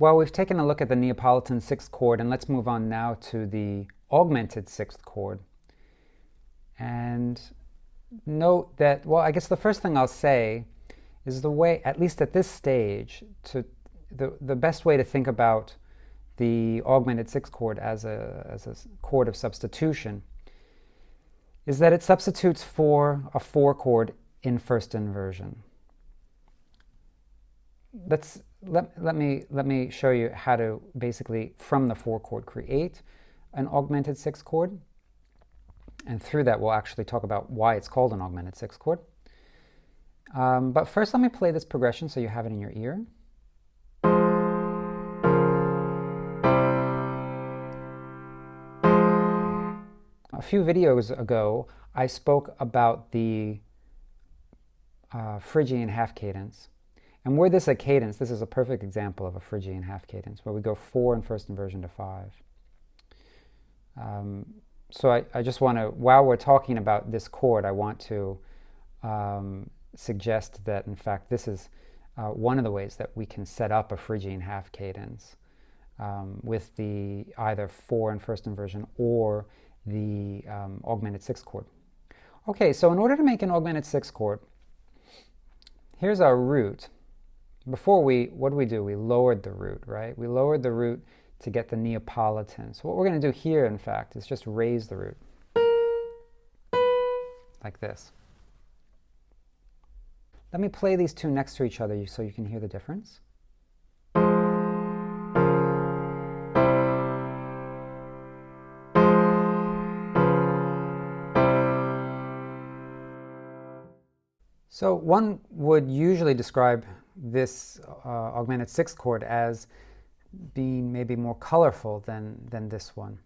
Well, we've taken a look at the Neapolitan sixth chord, and let's move on now to the augmented sixth chord. And note that, well, I guess the first thing I'll say is the way, at least at this stage, the best way to think about the augmented sixth chord as a chord of substitution is that it substitutes for a 4 chord in first inversion. Let me show you how to basically, from the 4 chord, create an augmented sixth chord. And through that, we'll actually talk about why it's called an augmented sixth chord. But first, let me play this progression so you have it in your ear. A few videos ago, I spoke about the Phrygian half cadence. And were this a cadence, this is a perfect example of a Phrygian half cadence, where we go 4 in first inversion to 5. So I just want to, while we're talking about this chord, I want to suggest that, in fact, this is one of the ways that we can set up a Phrygian half cadence with the either 4 in first inversion or the augmented sixth chord. Okay, so in order to make an augmented sixth chord, here's our root. Before what do? We lowered the root, right? We lowered the root to get the Neapolitan. So what we're going to do here, in fact, is just raise the root. Like this. Let me play these two next to each other so you can hear the difference. So one would usually describe this augmented sixth chord as being maybe more colorful than this one.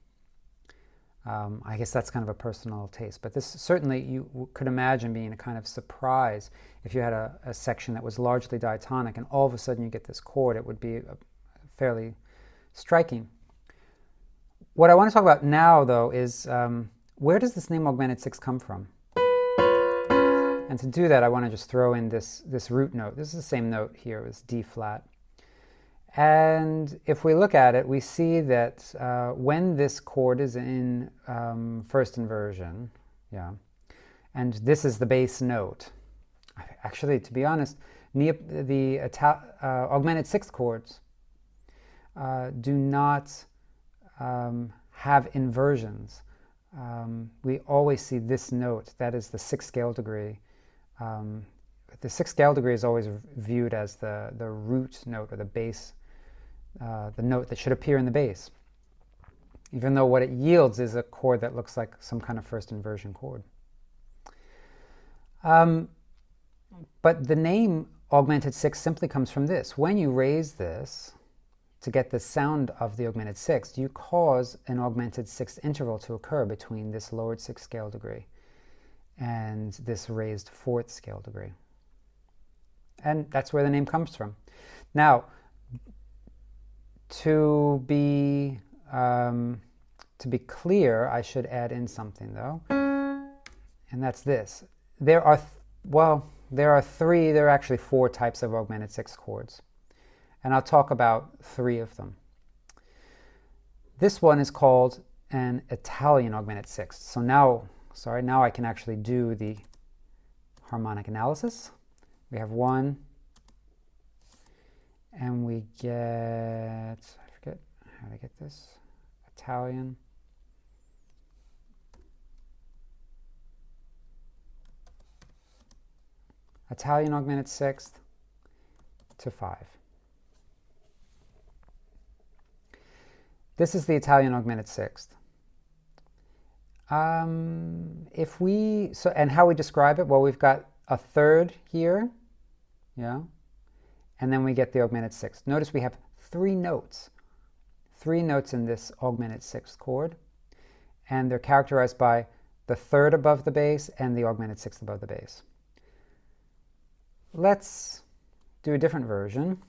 I guess that's kind of a personal taste, but this certainly you could imagine being a kind of surprise if you had a section that was largely diatonic and all of a sudden you get this chord. It would be fairly striking. What I want to talk about now, though, is where does this name augmented sixth come from? And to do that, I want to just throw in this root note. This is the same note here, it's D flat. And if we look at it, we see that when this chord is in first inversion, yeah, and this is the bass note. Actually, to be honest, the augmented sixth chords do not have inversions. We always see this note, that is the sixth scale degree. The sixth scale degree is always viewed as the root note or the bass, the note that should appear in the bass, even though what it yields is a chord that looks like some kind of first inversion chord. But the name augmented sixth simply comes from this. When you raise this to get the sound of the augmented sixth, you cause an augmented sixth interval to occur between this lowered sixth scale degree and this raised fourth scale degree. And that's where the name comes from. Now, to be clear, I should add in something, though, and that's this. There are actually 4 types of augmented sixth chords, and I'll talk about 3 of them. This one is called an Italian augmented sixth. So now I can actually do the harmonic analysis. We have 1, and we get, I forget how to get this, Italian. Italian augmented sixth to 5. This is the Italian augmented sixth. And how we describe it? Well, we've got a third here, yeah, and then we get the augmented sixth. Notice we have 3 notes in this augmented sixth chord, and they're characterized by the third above the bass and the augmented sixth above the bass. Let's do a different version.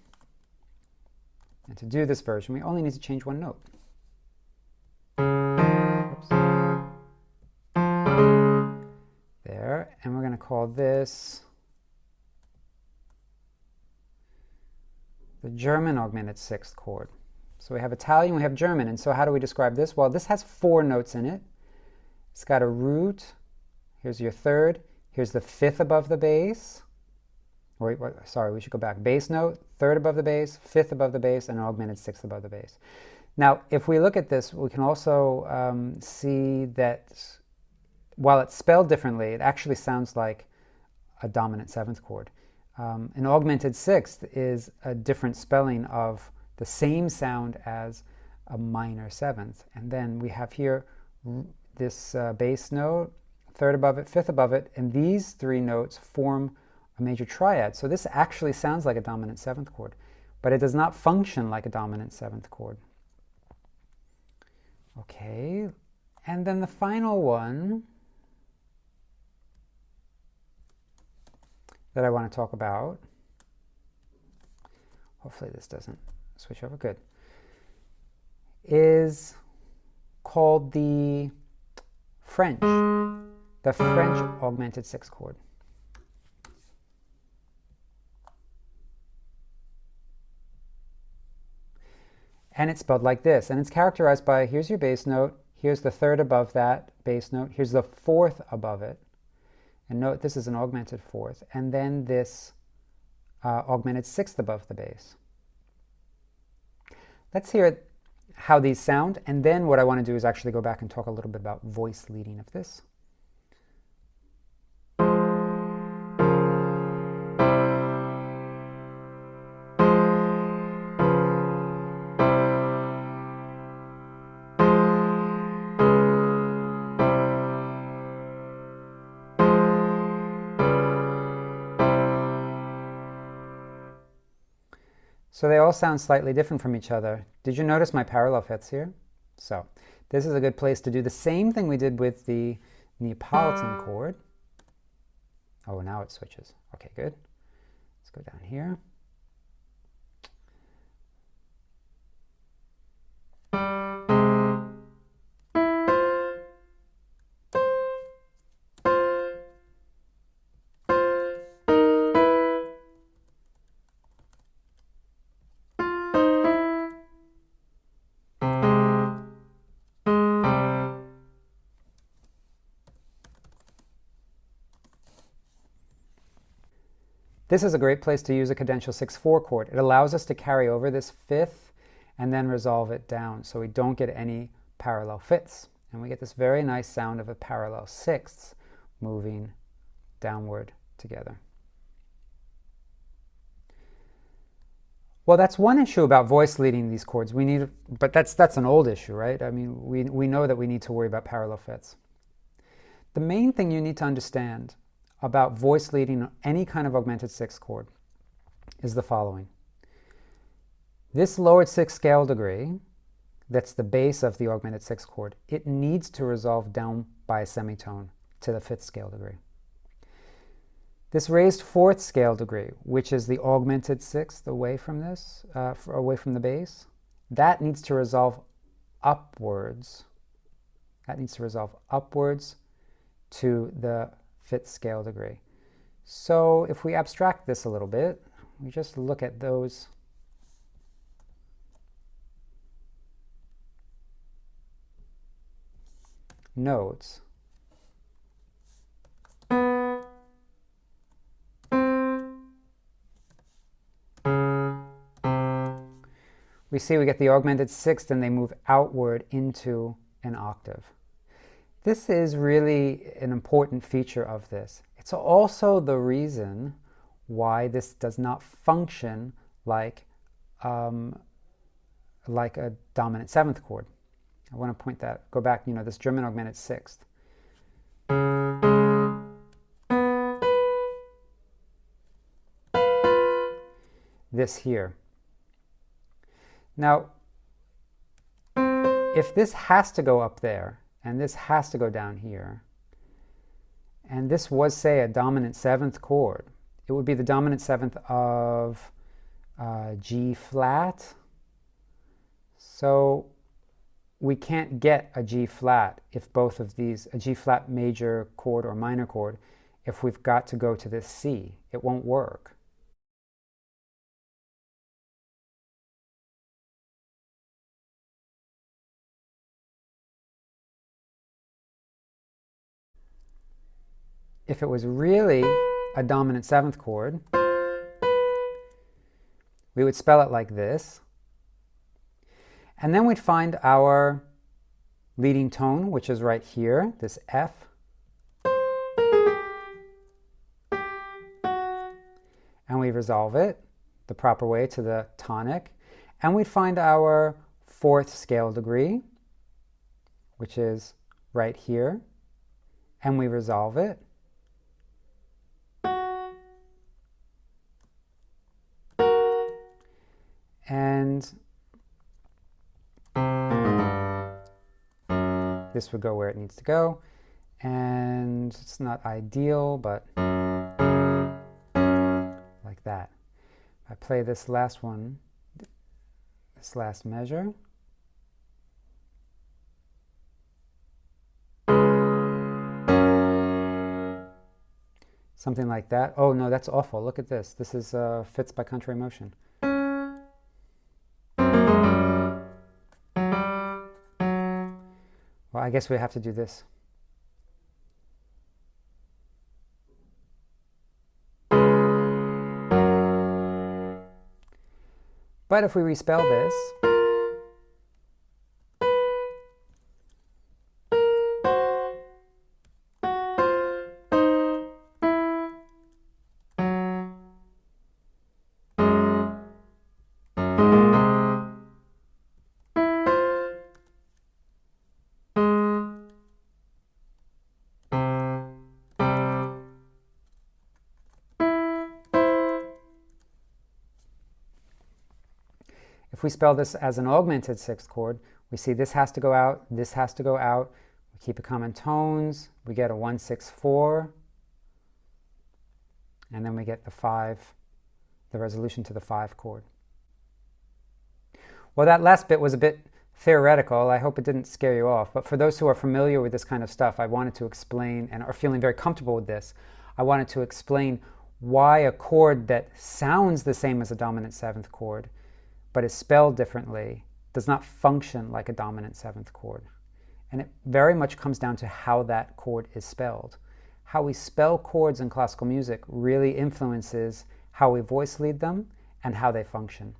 And to do this version, we only need to change 1 note. Oops. There, and we're going to call this the German augmented sixth chord. So we have Italian, we have German, and so how do we describe this? Well, this has 4 notes in it. It's got a root, here's your third, here's the fifth above the bass. Wait, sorry, we should go back. Bass note, third above the bass, fifth above the bass, and an augmented sixth above the bass. Now, if we look at this, we can also see that while it's spelled differently, it actually sounds like a dominant seventh chord. An augmented sixth is a different spelling of the same sound as a minor seventh. And then we have here this bass note, third above it, fifth above it, and these 3 notes form a major triad. So this actually sounds like a dominant seventh chord, but it does not function like a dominant seventh chord. Okay, and then the final one that I want to talk about, hopefully this doesn't switch over, good, is called the French augmented sixth chord. And it's spelled like this, and it's characterized by, here's your bass note, here's the third above that bass note, here's the fourth above it, and note this is an augmented fourth, and then this augmented sixth above the bass. Let's hear how these sound, and then what I want to do is actually go back and talk a little bit about voice leading of this. So they all sound slightly different from each other. Did you notice my parallel fifths here? So this is a good place to do the same thing we did with the Neapolitan chord. Oh, now it switches. Okay, good. Let's go down here. This is a great place to use a cadential 6/4 chord. It allows us to carry over this fifth and then resolve it down so we don't get any parallel fifths. And we get this very nice sound of a parallel sixths moving downward together. Well, that's one issue about voice leading these chords. But that's an old issue, right? I mean, we know that we need to worry about parallel fifths. The main thing you need to understand about voice leading any kind of augmented sixth chord is the following. This lowered sixth scale degree, that's the base of the augmented sixth chord, it needs to resolve down by a semitone to the fifth scale degree. This raised fourth scale degree, which is the augmented sixth away from this, away from the bass, that needs to resolve upwards. That needs to resolve upwards to the fifth scale degree. So if we abstract this a little bit, we just look at those notes. We see we get the augmented sixth and they move outward into an octave. This is really an important feature of this. It's also the reason why this does not function like a dominant seventh chord. I want to go back, this German augmented sixth. This here. Now, if this has to go up there, and this has to go down here, and this was, say, a dominant seventh chord, it would be the dominant seventh of G flat. So we can't get a G flat if both of these, a G flat major chord or minor chord, if we've got to go to this C. It won't work. if it was really a dominant seventh chord, we would spell it like this. And then we'd find our leading tone, which is right here, this F. And we resolve it the proper way to the tonic. And we'd find our fourth scale degree, which is right here. And we resolve it. And this would go where it needs to go. And it's not ideal, but like that. I play this last one, this last measure. Something like that. Oh no, that's awful. Look at this. This is Fits by Country Motion. Well, I guess we have to do this. But if we respell this, if we spell this as an augmented sixth chord, we see this has to go out, this has to go out. We keep it common tones. We get a 1, 6, 4. And then we get the 5, the resolution to the 5 chord. Well, that last bit was a bit theoretical. I hope it didn't scare you off. But for those who are familiar with this kind of stuff, I wanted to explain, and are feeling very comfortable with this, I wanted to explain why a chord that sounds the same as a dominant seventh chord but is spelled differently, does not function like a dominant seventh chord. And it very much comes down to how that chord is spelled. How we spell chords in classical music really influences how we voice lead them and how they function.